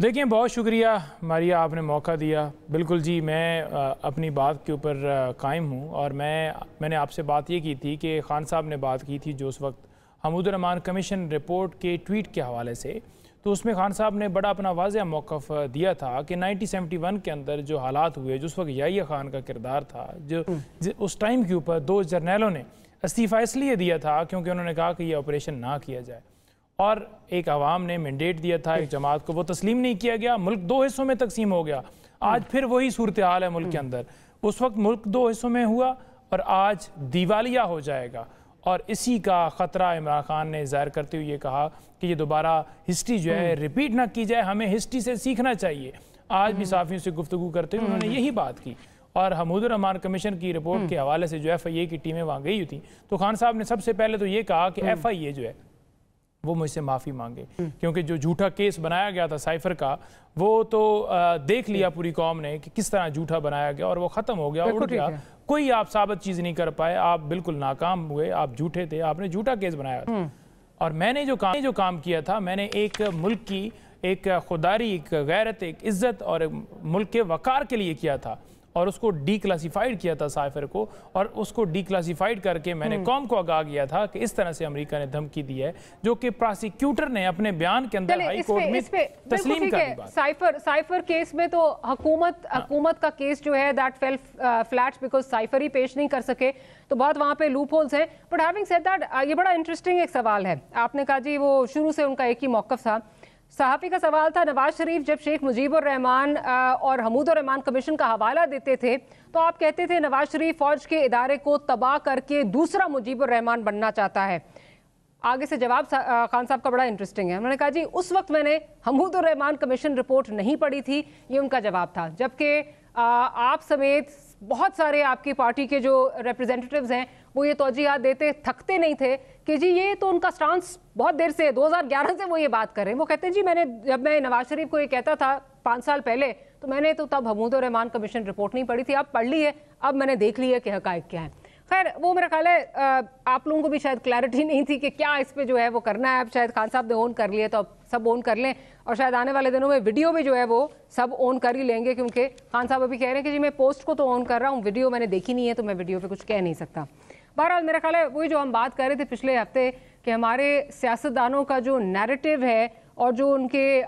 देखिए, बहुत शुक्रिया मारिया, आपने मौका दिया। बिल्कुल जी, मैं अपनी बात के ऊपर कायम हूँ और मैंने आपसे बात ये की थी कि खान साहब ने बात की थी जो उस वक्त हमूदुर रहमान कमीशन रिपोर्ट के ट्वीट के हवाले से, तो उसमें खान साहब ने बड़ा अपना वाज़ेह मौक़िफ़ दिया था कि 1971 के अंदर जो हालात हुए, जो उस वक्त याहिया खान का किरदार था, जो उस टाइम के ऊपर 2 जर्नैलों ने इस्तीफ़ा इसलिए दिया था क्योंकि उन्होंने कहा कि यह ऑपरेशन ना किया जाए, और एक आवाम ने मैंडेट दिया था एक जमात को, वो तस्लीम नहीं किया गया, मुल्क 2 हिस्सों में तकसीम हो गया। आज फिर वही सूरत हाल है मुल्क के अंदर। उस वक्त मुल्क 2 हिस्सों में हुआ और आज दिवालिया हो जाएगा, और इसी का ख़तरा इमरान खान ने ज़ाहिर करते हुए ये कहा कि ये दोबारा हिस्ट्री जो है रिपीट ना की जाए, हमें हिस्ट्री से सीखना चाहिए। आज भी साफ़ियों से गुफ्तगू करते हुए उन्होंने यही बात की। और हमूदुर रहमान कमीशन की रिपोर्ट के हवाले से जो FIA की टीमें वहाँ गई थी, तो खान साहब ने सबसे पहले तो ये कहा कि FIA जो है वो मुझसे माफ़ी मांगे, क्योंकि जो झूठा केस बनाया गया था साइफर का, वो तो देख लिया पूरी कौम ने कि किस तरह झूठा बनाया गया और वो ख़त्म हो गया, उड़ गया। कोई आप साबित चीज़ नहीं कर पाए, आप बिल्कुल नाकाम हुए, आप झूठे थे, आपने झूठा केस बनाया था। और मैंने जो काम किया था, मैंने एक मुल्क की एक खुदारी, एक गैरत, एक इज़्ज़त और एक मुल्क के वक़ार के लिए किया था, और उसको डीक्लासीफाइड किया था साइफर को, और उसको डीक्लासीफाइड करके मैंने कौम को आगाह किया था कि इस तरह से अमेरिका ने धमकी दी है, जो कि प्रोसिक्यूटर ने अपने बयान के अंदर हाई कोर्ट में तस्लीम कर दी। साइफर केस में तो हुकूमत का केस जो है that fell flat because cipher ही पेश नहीं कर सके, तो बहुत वहाँ पे लूप होल्स हैं। बट हैविंग सेड दैट, ये बड़ा इंटरेस्टिंग एक सवाल है। आपने कहा जी वो शुरू से उनका एक ही मौक़िफ़ था। सहाफ़ी का सवाल था, नवाज शरीफ जब शेख मुजीबुर रहमान और हमूदुर रहमान कमीशन का हवाला देते थे तो आप कहते थे नवाज शरीफ फौज के इदारे को तबाह करके दूसरा मुजीबुर रहमान बनना चाहता है। आगे से जवाब खान साहब का बड़ा इंटरेस्टिंग है। उन्होंने कहा जी उस वक्त मैंने हमूदुर रहमान कमीशन रिपोर्ट नहीं पढ़ी थी, ये उनका जवाब था। जबकि आप समेत बहुत सारे आपकी पार्टी के जो रिप्रेजेंटेटिव्स हैं वो ये तौजीहात देते थकते नहीं थे कि जी ये तो उनका स्टांस बहुत देर से 2011 से वो ये बात कर रहे हैं। वो कहते हैं जी जब मैं नवाज शरीफ को ये कहता था 5 साल पहले, तो मैंने तो तब हमूदुर रहमान कमीशन रिपोर्ट नहीं पढ़ी थी, अब पढ़ ली है, अब मैंने देख ली है कि हकायक क्या है। खैर वो मेरा ख्याल है आप लोगों को भी शायद क्लैरिटी नहीं थी कि क्या इस पे जो है वो करना है। अब शायद खान साहब ने ओन कर लिए तो अब सब ओन कर लें, और शायद आने वाले दिनों में वीडियो भी जो है वो सब ओन कर ही लेंगे, क्योंकि खान साहब अभी कह रहे हैं कि जी मैं पोस्ट को तो ओन कर रहा हूँ, वीडियो मैंने देखी नहीं है तो मैं वीडियो पे कुछ कह नहीं सकता। बहरहाल मेरा ख्याल है वही जो हम बात कर रहे थे पिछले हफ्ते कि हमारे सियासतदानों का जो नैरेटिव है और जो उनके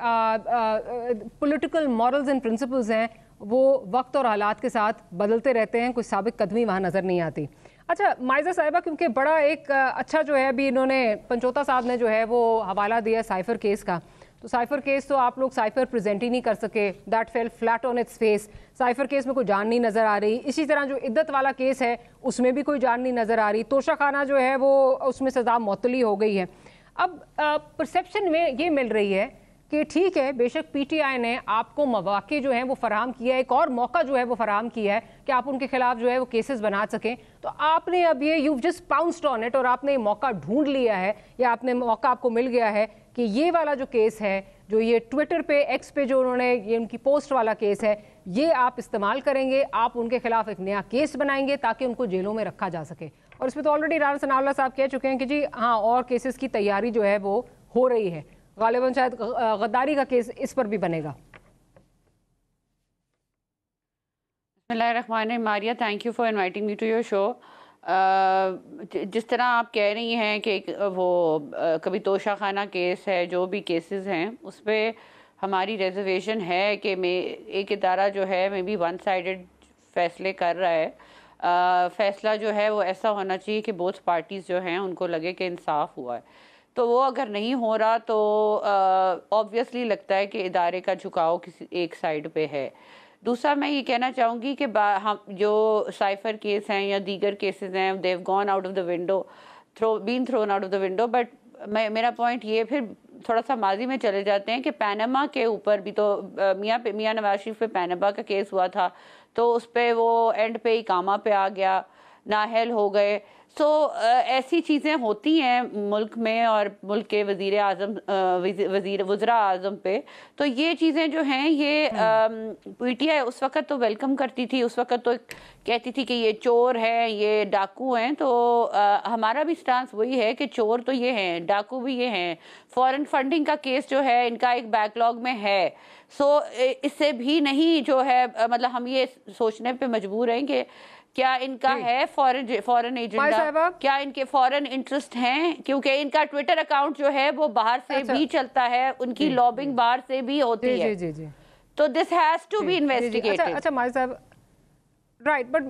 पॉलिटिकल मॉरल्स एंड प्रिंसिपल्स हैं वो वक्त और हालात के साथ बदलते रहते हैं, कोई साबिक कदमी वहाँ नज़र नहीं आती। अच्छा माइज़ा साहिबा, क्योंकि बड़ा एक अच्छा जो है अभी इन्होंने पंचोता साहब ने जो है वो हवाला दिया साइफर केस का, तो साइफर केस तो आप लोग साइफर प्रेजेंट ही नहीं कर सके, that fell flat on its face. Cipher case में कोई जान नहीं नज़र आ रही। इसी तरह जो इद्दत वाला केस है उसमें भी कोई जान नहीं नज़र आ रही। तोशा खाना जो है वो उसमें सज़ा मअतली हो गई है। अब परसेप्शन में ये मिल रही है कि ठीक है बेशक PTI ने आपको मौके जो हैं वो फराहम किया है, एक और मौका जो है वो फराहम किया है कि आप उनके खिलाफ जो है वो केसेस बना सकें, तो आपने अब ये you just pounced on it और आपने मौका ढूंढ लिया है, या आपने मौका आपको मिल गया है कि ये वाला जो केस है, जो ये ट्विटर पे एक्स पे जो उन्होंने ये उनकी पोस्ट वाला केस है, ये आप इस्तेमाल करेंगे, आप उनके खिलाफ एक नया केस बनाएंगे ताकि उनको जेलों में रखा जा सके। और इसमें तो ऑलरेडी राना सनाउल्लाह साहब कह चुके हैं कि जी हाँ और केसेस की तैयारी जो है वो हो रही है, गालिबन शायद गद्दारी का केस इस पर भी बनेगा। Maria, thank you for inviting me to your show. जिस तरह आप कह रही हैं कि वो कभी तोशा खाना केस है, जो भी केसेस हैं उस पर हमारी रिजर्वेशन है कि एक इदारा जो है मे बी वन साइडेड फैसले कर रहा है। फैसला जो है वो ऐसा होना चाहिए कि बोथ पार्टीज़ जो हैं उनको लगे कि इंसाफ हुआ है। तो वो अगर नहीं हो रहा तो ऑब्वियसली लगता है कि इदारे का झुकाव किसी एक साइड पे है। दूसरा मैं ये कहना चाहूँगी कि हम जो साइफर केस हैं या दीगर केसेस हैं, they've gone out of the window, been thrown out of the window. But मेरा पॉइंट ये फिर थोड़ा सा माजी में चले जाते हैं कि पैनामा के ऊपर भी तो मियाँ नवाज शरीफ पे पैनामा का केस हुआ था, तो उस पर वो एंड पे इकामा पे आ गया, नाहल हो गए। सो ऐसी चीज़ें होती हैं मुल्क में और मुल्क के वज़ीर आज़म वज़ीरा आज़म पे। तो ये चीज़ें जो हैं ये पीटीआई उस वक़्त तो वेलकम करती थी, उस वक़्त तो कहती थी कि ये चोर हैं, ये डाकू हैं। तो हमारा भी स्टांस वही है कि चोर तो ये हैं, डाकू भी ये हैं। फॉरेन फंडिंग का केस जो है इनका एक बैकलॉग में है। सो इससे भी नहीं जो है मतलब हम ये सोचने पे मजबूर हैं कि क्या इनका है फॉरेन एजेंडा, क्या इनके फॉरेन इंटरेस्ट हैं, क्योंकि इनका ट्विटर अकाउंट जो है वो बाहर से भी चलता है, उनकी लॉबिंग बाहर से भी होती है। तो this has to be investigated. अच्छा माई साहब, राइट, बट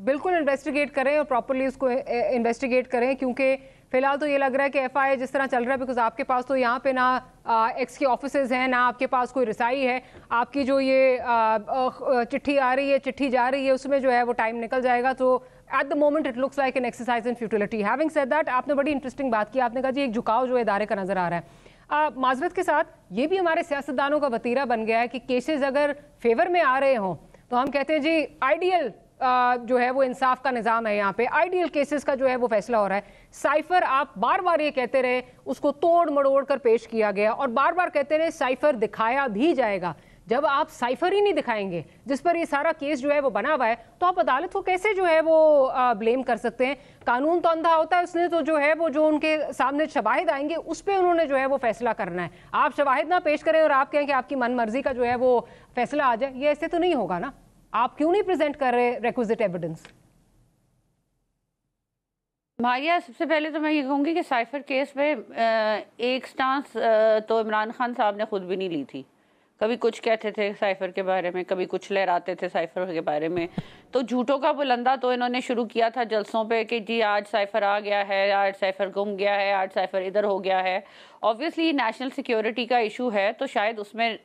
बिल्कुल इन्वेस्टिगेट करें और प्रॉपर्ली उसको इन्वेस्टिगेट करें, क्योंकि फिलहाल तो ये लग रहा है कि एफआईआर जिस तरह चल रहा है, बिकॉज आपके पास तो यहाँ पे ना एक्स के ऑफिसेज हैं, ना आपके पास कोई रसाई है। आपकी जो ये चिट्ठी आ रही है, चिट्ठी जा रही है, उसमें जो है वो टाइम निकल जाएगा। तो at the moment it looks like an exercise in futility. Having said that, आपने बड़ी इंटरेस्टिंग बात की। आपने कहा जी एक झुकाव जो है इदारे का नजर आ रहा है। माजरत के साथ ये भी हमारे सियासतदानों का वतीरा बन गया है कि केसेस अगर फेवर में आ रहे हों तो हम कहते हैं जी आइडियल जो है वो इंसाफ का निज़ाम है, यहाँ पे आइडियल केसेस का जो है वो फैसला हो रहा है। साइफर आप बार बार ये कहते रहे, उसको तोड़ मड़ोड़ कर पेश किया गया और बार बार कहते रहे साइफर दिखाया भी जाएगा। जब आप साइफर ही नहीं दिखाएंगे जिस पर ये सारा केस जो है वो बना हुआ है, तो आप अदालत को कैसे जो है वो ब्लेम कर सकते हैं? कानून तो अंधा होता है, उसने तो जो है वो जो उनके सामने शवाहिद आएंगे उस पर उन्होंने जो है वो फैसला करना है। आप शवाहिद ना पेश करें और आप कहें कि आपकी मन मर्जी का जो है वो फैसला आ जाए, ये ऐसे तो नहीं होगा ना। आप क्यों नहीं प्रेजेंट कर रहे रिक्विजिट एविडेंस? मारिया, सबसे पहले तो मैं ये कहूँगी कि साइफर केस में एक स्टांस तो इमरान खान साहब ने खुद भी नहीं ली थी। कभी कुछ कहते थे साइफर के बारे में, कभी कुछ लहराते थे साइफर के बारे में। तो झूठों का बुलंदा तो इन्होंने शुरू किया था जलसों पे कि जी आज साइफर आ गया है, आज साइफर गुम गया है, आज साइफर इधर हो गया है। ऑब्वियसली नेशनल सिक्योरिटी का इशू है, तो शायद उसमें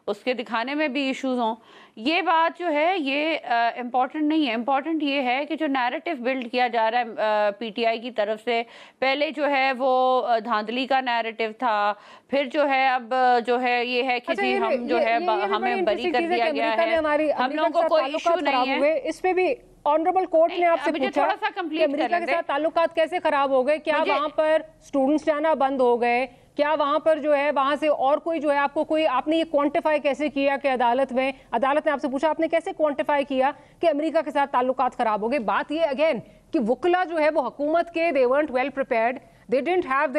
उसके दिखाने में भी इश्यूज हों। ये बात जो है ये इम्पॉर्टेंट नहीं है। इम्पॉर्टेंट ये है कि जो नैरेटिव बिल्ड किया जा रहा है पीटीआई की तरफ से, पहले जो है वो धांधली का नैरेटिव था, फिर जो है अब जो है ये है कि जी हम जो है हमें बरी कर दिया गया है, हम लोगों को कोई इशू नहीं है। इस पे भी ऑनरेबल कोर्ट ने आपसे पूछा थोड़ा सा कंप्लीट अमेरिका के साथ ताल्लुकात कैसे खराब हो गए, क्या वहां पर स्टूडेंट्स जाना बंद हो गए, क्या वहां पर जो है वहां से और कोई जो है आपको कोई, आपने ये क्वांटिफाई कैसे किया कि अदालत ने आपसे पूछा, आपने कैसे क्वांटिफाई किया कि अमेरिका के साथ ताल्लुकात खराब हो गए? बात ये अगेन कि वुकला जो है वो हुकूमत के दे weren't well prepared, they didn't have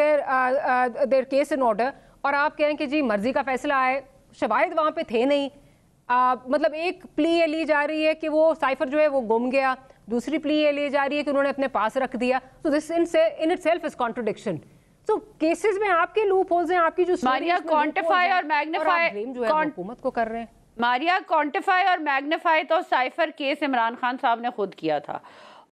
their case in order, और आप कहें कि जी मर्जी का फैसला आए, शवाहिद वहां पे थे नहीं। मतलब एक प्ली ये ली जा रही है कि वो साइफर जो है वो गुम गया, दूसरी प्ली ये ली जा रही है कि उन्होंने अपने पास रख दिया। तो this in itself is contradiction. तो केसेस में आपके लूप होल्स हैं, आपकी जो मारिया क्वांटिफाई और मैग्नीफाई जो है हुकूमत को कर रहे हैं। मारिया क्वांटिफाई और मैग्नीफाई तो साइफर केस इमरान खान साहब ने खुद किया था,